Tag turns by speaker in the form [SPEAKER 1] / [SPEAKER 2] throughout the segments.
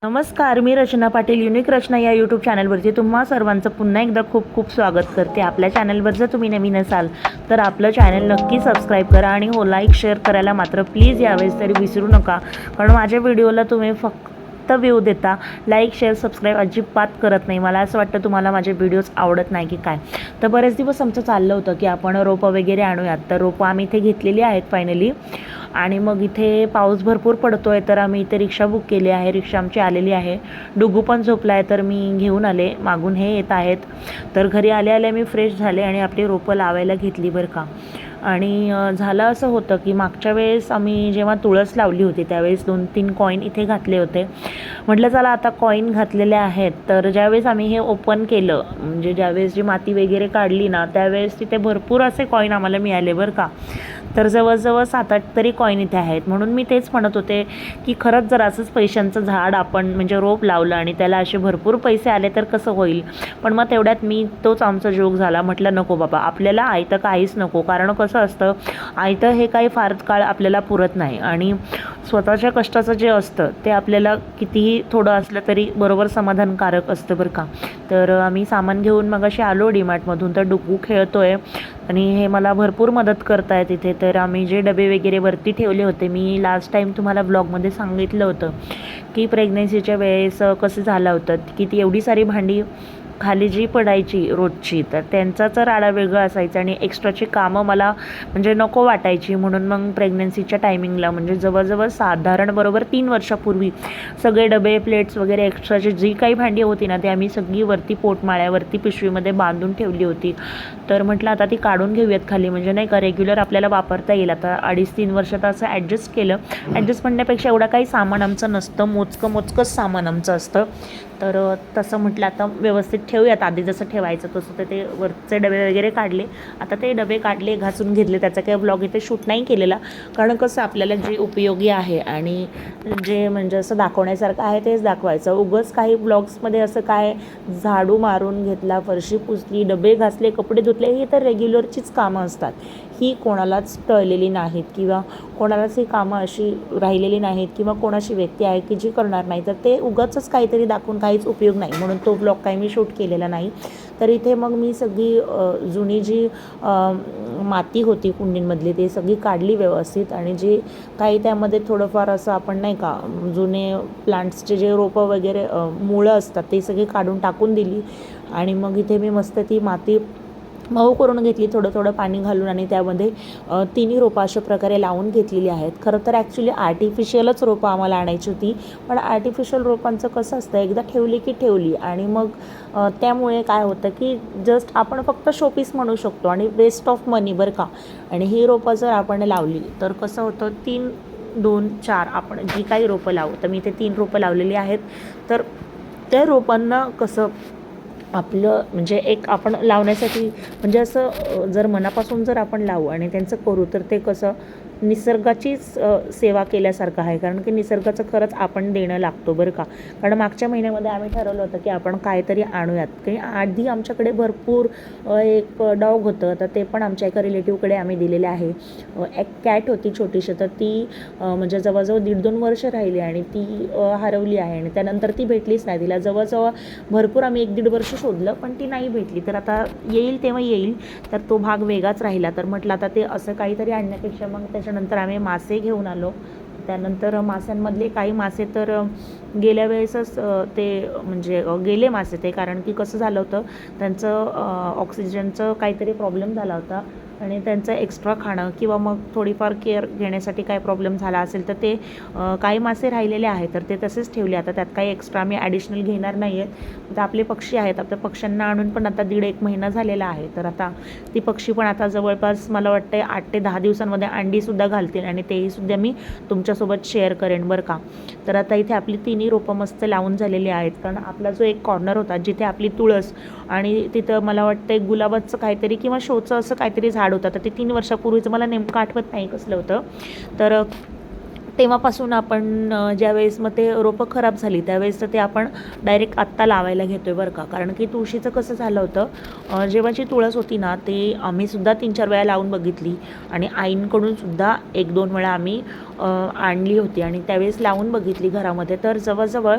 [SPEAKER 1] नमस्कार, मी रचना पाटील युनिक रचना या यूट्यूब चॅनलवरती तुम्हा सर्वांचं पुन्हा एकदा खूप खूप स्वागत करते. आपल्या चॅनलवर जर तुम्ही नवीन असाल तर आपलं चॅनल नक्की सबस्क्राईब करा आणि हो लाईक शेअर करायला मात्र प्लीज यावेळेस तरी विसरू नका, कारण माझ्या व्हिडिओला तुम्ही फक्त व्ह्यू देता, लाईक शेअर सबस्क्राईब अजिबात करत नाही. मला असं वाटतं तुम्हाला माझे व्हिडिओज आवडत नाही की काय. तर बरेच दिवस आमचं चाललं होतं की आपण रोपं वगैरे आणूयात, तर रोपं आम्ही इथे घेतलेली आहेत फायनली. आणि मग इथे पाऊस भरपूर पडतो आहे, तर आम्ही इथे रिक्षा बुक केली आहे. रिक्षा आमची आलेली आहे. डुगू पण झोपला आहे, तर मी घेऊन आले. मागून हे येत आहेत. तर घरी आले आले मी फ्रेश झाले आणि आपली रोपं लावायला घेतली बरं का. आणि झालं असं होतं की मागच्या वेळेस आम्ही जेव्हा तुळस लावली होती त्यावेळेस 2-3 कॉईन इथे घातले होते. म्हटलं चला आता कॉईन घातलेले आहेत, तर ज्यावेळेस आम्ही हे ओपन केलं, म्हणजे ज्यावेळेस जी माती वगैरे काढली ना, त्यावेळेस तिथे भरपूर असे कॉईन आम्हाला मिळाले बरं का. तर जवळजवळ 7-8 तरी कॉईन इथे आहेत. म्हणून मी तेच म्हणत होते की खरंच जर असंच पैशांचं झाड आपण म्हणजे रोप लावलं आणि त्याला असे भरपूर पैसे आले तर कसं होईल. पण मग तेवढ्यात तोच आमचा जोक झाला. म्हटलं नको बाबा, आपल्याला आयतं काहीच नको, कारण कसं असतं आयतं हे काही फार काळ आपल्याला पुरत नाही आणि स्वतःच्या कष्टाचं जे असतं ते आपल्याला कितीही थोडं असलं तरी बरोबर समाधानकारक असतं बरं का. तर आम्ही सामान घेऊन मग अशी आलो डीमार्टमधून. तर डुगू खेळतो आहे आणि हे मला भरपूर मदत करत आहे तिथे. तर आम्ही जे डबे वगैरे वरती ठेवले होते, मी लास्ट टाईम तुम्हाला ब्लॉगमध्ये सांगितलं होतं की प्रेग्नेन्सीच्या वेळेस कसं झालं होतं की ती एवढी सारी भांडी खाली जी पडायची रोजची, तर त्यांचाच राडा वेगळा असायचा आणि एक्स्ट्राची कामं मला म्हणजे नको वाटायची. म्हणून मग प्रेग्नन्सीच्या टायमिंगला म्हणजे जवळजवळ साधारण बरोबर 3 वर्षापूर्वी सगळे डबे प्लेट्स वगैरे एक्स्ट्राची जी काही भांडी होती ना, ते आम्ही सगळी वरती पोटमाळ्यावरती पिशवीमध्ये बांधून ठेवली होती. तर म्हटलं आता ती काढून घेऊयात खाली, म्हणजे नाही का रेग्युलर आपल्याला वापरता येईल. आता 2.5-3 वर्षात असं ॲडजस्ट केलं. ॲडजस्ट म्हणण्यापेक्षा एवढं काही सामान आमचं नसतं, मोजकंच सामान आमचं असतं. तर तसं म्हटलं आता व्यवस्थित ठेवूयात, आधी जसं ठेवायचं तसं. तर ते वरचे डबे वगैरे काढले. आता ते डबे काढले, घासून घेतले. त्याचा काही ब्लॉग इथे शूट नाही केलेला, कारण कसं आपल्याला जे उपयोगी आहे आणि जे म्हणजे असं दाखवण्यासारखं आहे तेच दाखवायचं. उगाच काही ब्लॉग्समध्ये असं काय झाडू मारून घेतला, फरशी पुसली, डबे घासले, कपडे धुतले, ही तर रेग्युलरचीच कामं असतात. ही कोणालाच टळलेली नाहीत किंवा कोणालाच ही कामं अशी राहिलेली नाहीत किंवा कोणाशी व्यक्ती आहे की जी करणार नाही. तर ते उगाचच काहीतरी दाखवून काहीच उपयोग नाही, म्हणून तो ब्लॉग काही मी शूट केलेला नाही. तर इथे मग मी सगळी जुनी जी माती होती कुंडींमधली ते सगळी काढली व्यवस्थित, आणि जे काही त्यामध्ये थोडंफार असं आपण नाही का जुने प्लांट्सचे जे रोपं वगैरे मुळं असतात ते सगळी काढून टाकून दिली. आणि मग इथे मी मस्त ती माती मऊ करून घेतली, थोडं थोडं पाणी घालून, आणि त्यामध्ये तिन्ही रोपं अशा प्रकारे लावून घेतलेली आहेत. खरं तर ॲक्च्युली आर्टिफिशियलच रोपं आम्हाला आणायची होती, पण आर्टिफिशियल रोपांचं कसं असतं, एकदा ठेवली की ठेवली, आणि मग त्यामुळे काय होतं की जस्ट आपण फक्त शोपीस म्हणू शकतो आणि वेस्ट ऑफ मनी बरं का. आणि ही रोपं जर आपण लावली तर कसं होतं, 3-2-4 आपण जी काही रोपं लावू, तर मी इथे 3 रोपं लावलेली आहेत. तर त्या रोपांना कसं आपलं म्हणजे एक आपण लावण्यासाठी म्हणजे असं जर मनापासून जर आपण लावू आणि त्यांचं करू, तर ते कसं निसर्गाचीच सेवा केल्यासारखं आहे. कारण की निसर्गाचं खरंच आपण देणं लागतो बरं का. कारण मागच्या महिन्यामध्ये आम्ही ठरवलं होतं की आपण काहीतरी आणूयात. काही आधी आमच्याकडे भरपूर एक डॉग होतं, तर ते पण आमच्या एका रिलेटिव्हकडे आम्ही दिलेले आहे. एक कॅट होती छोटीशी, तर ती म्हणजे जवळजवळ 1.5-2 वर्ष राहिली आणि ती हरवली आहे. आणि त्यानंतर ती भेटलीच नाही. तिला जवळजवळ भरपूर आम्ही 1-1.5 वर्ष शोधलं, पण ती नाही भेटली. तर आता येईल तेव्हा येईल, तर तो भाग वेगळाच राहिला. तर म्हटलं आता ते असं काहीतरी आणण्यापेक्षा मग त्याच्यानंतर आम्ही मासे घेऊन आलो. त्यानंतर माशांमधले काही मासे तर गेल्या वेळेसच ते म्हणजे गेले मासे ते, कारण की कसं झालं होतं, त्यांचं ऑक्सिजनचं काहीतरी प्रॉब्लेम झाला होता आणि त्यांचं एक्स्ट्रा खाणं किंवा मग थोडीफार केअर घेण्यासाठी काय प्रॉब्लेम झाला असेल, तर ते काही मासे राहिलेले आहेत, तर ते तसेच ठेवले. आता त्यात काही एक्स्ट्रा आम्ही ॲडिशनल घेणार नाही आहेत. आता आपले पक्षी आहेत, आपल्या पक्ष्यांना आणून पण आता 1.5-1 महिना झालेला आहे. तर आता ती पक्षी पण आता जवळपास मला वाटतं 8 ते 10 दिवसांमध्ये अंडीसुद्धा घालतील, आणि तेहीसुद्धा मी तुमच्यासोबत शेअर करेन बरं का. तर आता इथे आपली तिन्ही रोपं मस्त लावून झालेली आहेत. कारण आपला जो एक कॉर्नर होता जिथे आपली तुळस आणि तिथं मला वाटतं एक गुलाबाचं काहीतरी किंवा शोचं असं काहीतरी झाड होतं, तर ते 3 वर्षापूर्वीचं मला नेमकं आठवत नाही कसलं होतं. तर तेव्हापासून आपण ज्यावेळेस मग ते रोपं खराब झाली त्यावेळेस तर ते आपण डायरेक्ट आत्ता लावायला घेतो आहे बरं का. कारण की तुळशीचं कसं झालं होतं, जेव्हाची तुळस होती ना ते आम्हीसुद्धा 3-4 वेळा लावून बघितली आणि आईंकडूनसुद्धा 1-2 वेळा आम्ही आणली होती आणि त्यावेळेस लावून बघितली घरामध्ये. तर जवळजवळ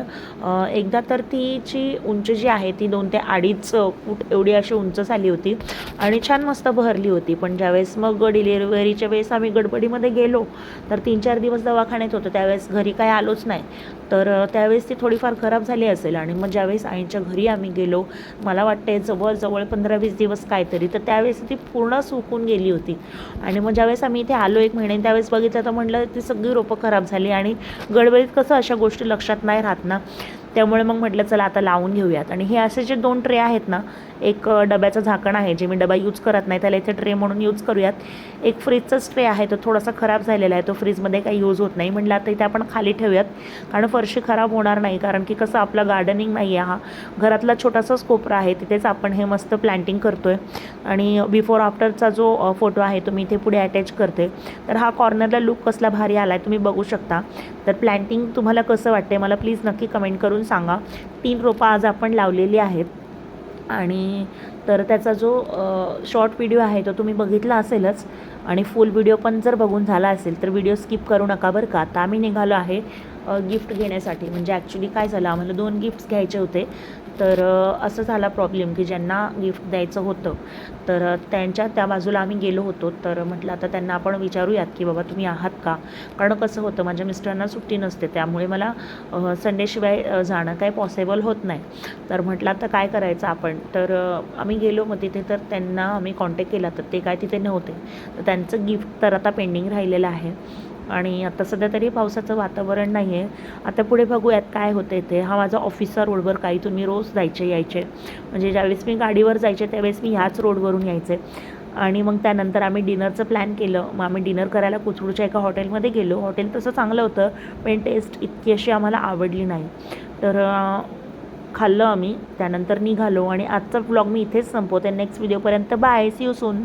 [SPEAKER 1] एकदा तर तिची उंची जी आहे ती 2 ते 2.5 फूट एवढी अशी उंच झाली होती आणि छान मस्त बहरली होती. पण ज्यावेळेस मग डिलिव्हरीच्या वेळेस आम्ही गडबडीमध्ये गेलो तर 3-4 दिवस दवाखान्यात होतो, त्यावेळेस घरी काय आलोच नाही. तर त्यावेळेस ती थोडीफार खराब झाली असेल आणि मग ज्यावेळेस आईच्या घरी आम्ही गेलो, मला वाटते जवळजवळ 15-20 दिवस काहीतरी, तर त्यावेळेस ती पूर्ण सुकून गेली होती. आणि मग ज्यावेळेस आम्ही इथे आलो 1 महिन्याने त्यावेळेस बघितलं तर म्हटलं ती सगळी रोपं खराब झाली आणि गडबडीत कसं अशा गोष्टी लक्षात नाही राहत ना, त्यामुळे मग म्हटलं चला आता लावून घेऊयात. आणि हे असे जे 2 ट्रे आहेत ना, एक डब्याचं झाकण आहे जे मी डबा यूज करत नाही त्याला इथे ट्रे म्हणून यूज करूयात. एक फ्रीजचाच ट्रे आहे तो थोडासा खराब झालेला आहे, तो फ्रीजमध्ये काही यूज होत नाही, म्हटलं आता इथे आपण खाली ठेवूयात कारण फरशी खराब होणार नाही. कारण की कसं आपलं गार्डनिंग नाही आहे, हा घरातला छोटासाच कोपरा आहे, तिथेच आपण हे मस्त प्लॅन्टिंग करतो आहे. आणि बिफोर आफ्टरचा जो फोटो आहे तो मी इथे पुढे अटॅच करते. तर हा कॉर्नरला लुक कसला भारी आला आहे तुम्ही बघू शकता. तर प्लॅन्टिंग तुम्हाला कसं वाटते मला प्लीज नक्की कमेंट करून सांगा. 3 रोपं आज आपण लावलेली आहेत आणि तर त्याचा जो शॉर्ट व्हिडिओ आहे तो तुम्ही बघितला असेलच आणि फुल व्हिडिओ पण जर बघून झाला असेल तर व्हिडिओ स्किप करू नका बरं का. आता आम्ही निघालो आहे गिफ्ट घेण्यासाठी. म्हणजे ॲक्च्युली काय झालं, आम्हाला 2 गिफ्ट्स घ्यायचे होते. तर असं झाला प्रॉब्लेम की ज्यांना गिफ्ट द्यायचं होतं तर त्यांच्या त्या बाजूला आम्ही गेलो होतो. तर म्हटलं आता त्यांना आपण विचारूयात की बाबा तुम्ही आहात का. कारण कसं होतं माझ्या मिस्टरांना सुट्टी नसते त्यामुळे मला संडेशिवाय जाणं काही पॉसिबल होत नाही. तर म्हटलं आता काय करायचं आपण. तर आम्ही गेलो मग तिथे तर त्यांना आम्ही कॉन्टॅक्ट केला तर ते काय तिथे नव्हते. तर त्यांचं गिफ्ट तर आता पेंडिंग राहिलेलं आहे आणि आता सध्या तरी पावसाचं वातावरण नाही आहे. आता पुढे बघूयात काय होतं आहे हा माझा ऑफिसचा रोडवर काही तुम्ही रोज जायचे यायचे, म्हणजे ज्यावेळेस मी गाडीवर जायचे त्यावेळेस मी ह्याच रोडवरून यायचे. आणि मग त्यानंतर आम्ही डिनरचं प्लॅन केलं. मग आम्ही डिनर करायला कोथरूडच्या एका हॉटेलमध्ये गेलो. हॉटेल तसं चांगलं होतं पण टेस्ट इतकी अशी आम्हाला आवडली नाही. तर खाल्लं आम्ही, त्यानंतर निघालो आणि आजचा व्लॉग मी इथेच संपवते. नेक्स्ट व्हिडिओपर्यंत बाय, सी यू सून.